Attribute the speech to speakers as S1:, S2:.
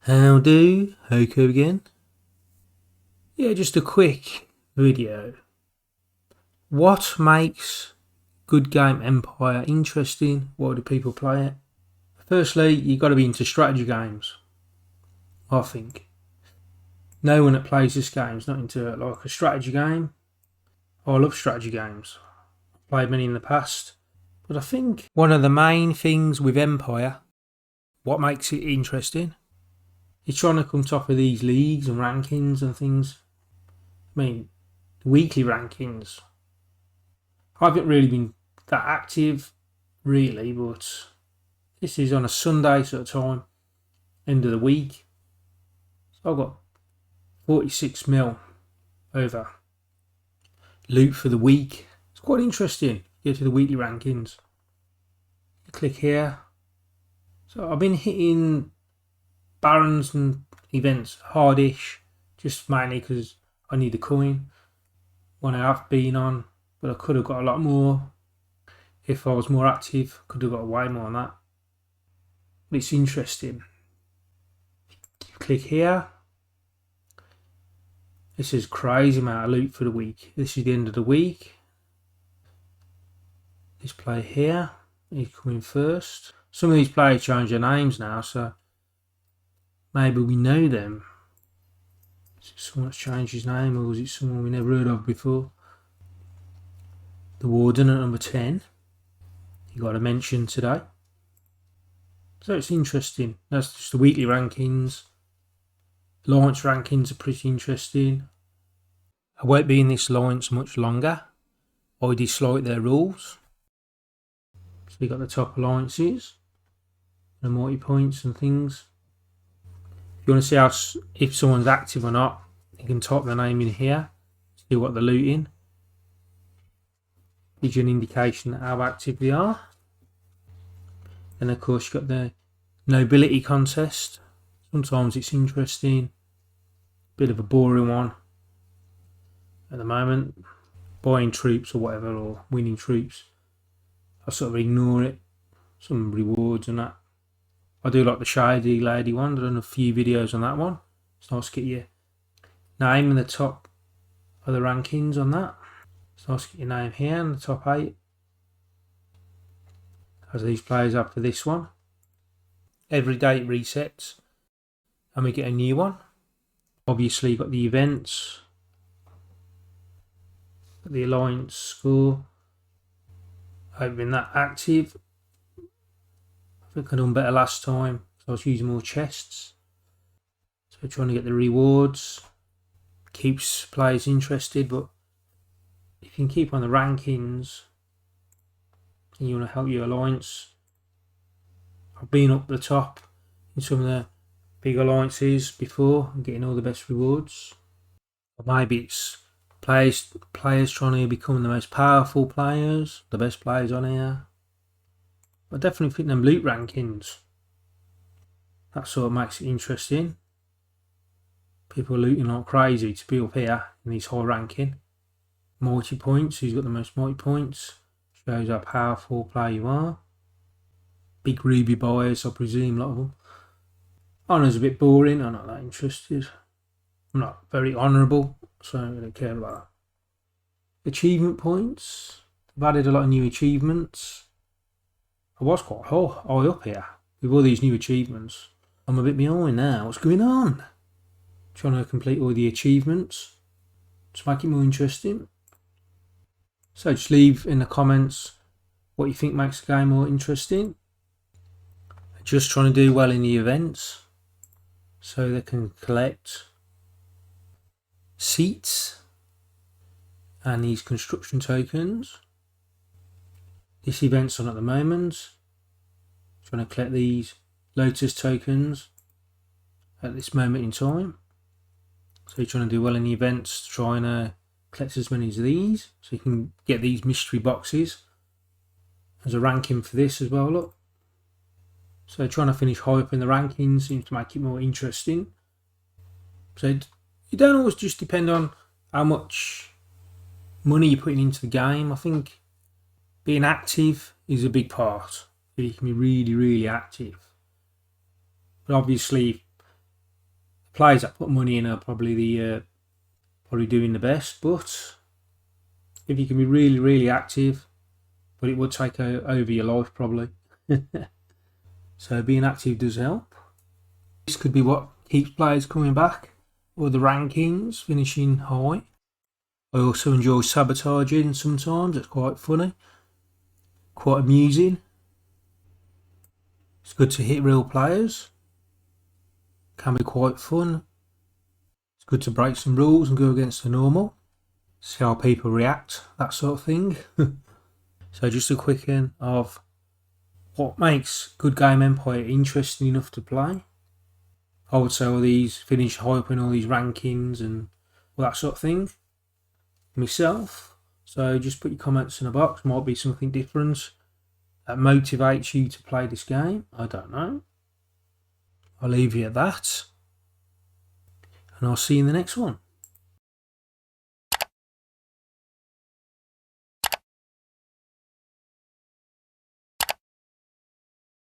S1: How do? Hoko again. Yeah, just a quick video. What makes Goodgame Empire interesting? Why do people play it? Firstly, you've got to be into strategy games, I think. No one that plays this game is not into like a strategy game. I love strategy games. I've played many in the past. But I think one of the main things with Empire, what makes it interesting, is trying to come top of these leagues and rankings and things. I mean, the weekly rankings, I haven't really been that active, really, but this is on a Sunday sort of time, end of the week. So I've got 46 mil over loot for the week. It's quite interesting. Go to the weekly rankings. You click here. So I've been hitting barons and events hardish, just mainly because I need the coin. One I have been on, but I could have got a lot more if I was more active. Could have got way more on that. But it's interesting. You click here. This is crazy amount of loot for the week. This is the end of the week. This player here, he's coming first. Some of these players change their names now, so maybe we know them. Is it someone that's changed his name, or is it someone we never heard of before? The Warden at number 10. You got to mention today. So it's interesting. That's just the weekly rankings. Alliance rankings are pretty interesting. I won't be in this alliance much longer. I dislike their rules. So you got the top alliances, the multi points and things. If you want to see how if someone's active or not, you can type their name in here. See what they're looting. Gives you an indication of how active they are. And of course you've got the nobility contest. Sometimes it's interesting. Bit of a boring one at the moment. Buying troops or whatever, or winning troops. I sort of ignore it. Some rewards and that. I do like the shady lady one. I've done a few videos on that one. It's nice to get your name in the top of the rankings on that. It's nice to get your name here in the top 8. As these players have for this one. Every day it resets. And we get a new one. Obviously you've got the events. Got the alliance score. I haven't been that active. I think I done better last time. So I was using more chests. So trying to get the rewards. Keeps players interested, but if you can keep on the rankings and you want to help your alliance. I've been up the top in some of the big alliances before and getting all the best rewards. Or maybe it's players trying to become the most powerful players, the best players on here. I definitely think them loot rankings, that sort of makes it interesting. People looting like crazy to be up here in these high ranking. Multi points, who's got the most multi points, shows how powerful player you are. Big ruby buyers, I presume, a lot of them. Honour's a bit boring, I'm not that interested. I'm not very honourable, so I don't care about that. Achievement points. I've added a lot of new achievements. I was quite high up here with all these new achievements. I'm a bit behind now. What's going on? Trying to complete all the achievements to make it more interesting. So just leave in the comments what you think makes the game more interesting. Just trying to do well in the events so they can collect seats and these construction tokens. This event's on at the moment. Trying to collect these Lotus tokens at this moment in time. So you're trying to do well in the events, trying to collect as many as these so you can get these mystery boxes. There's a ranking for this as well, look. So trying to finish high up in the rankings seems to make it more interesting. So you don't always just depend on how much money you're putting into the game. I think being active is a big part. You can be really, really active. But obviously, players that put money in are probably probably doing the best. But if you can be really, really active, but it would take over your life probably. So being active does help. This could be what keeps players coming back, or the rankings finishing high. I also enjoy sabotaging sometimes. It's quite funny, quite amusing. It's good to hit real players. Can be quite fun. It's good to break some rules and go against the normal. See how people react, that sort of thing. So just a quick one of what makes Goodgame Empire interesting enough to play. I would say all these finish hyping, all these rankings and all that sort of thing. Myself. So just put your comments in the box. Might be something different that motivates you to play this game. I don't know. I'll leave you at that. And I'll see you in the next one.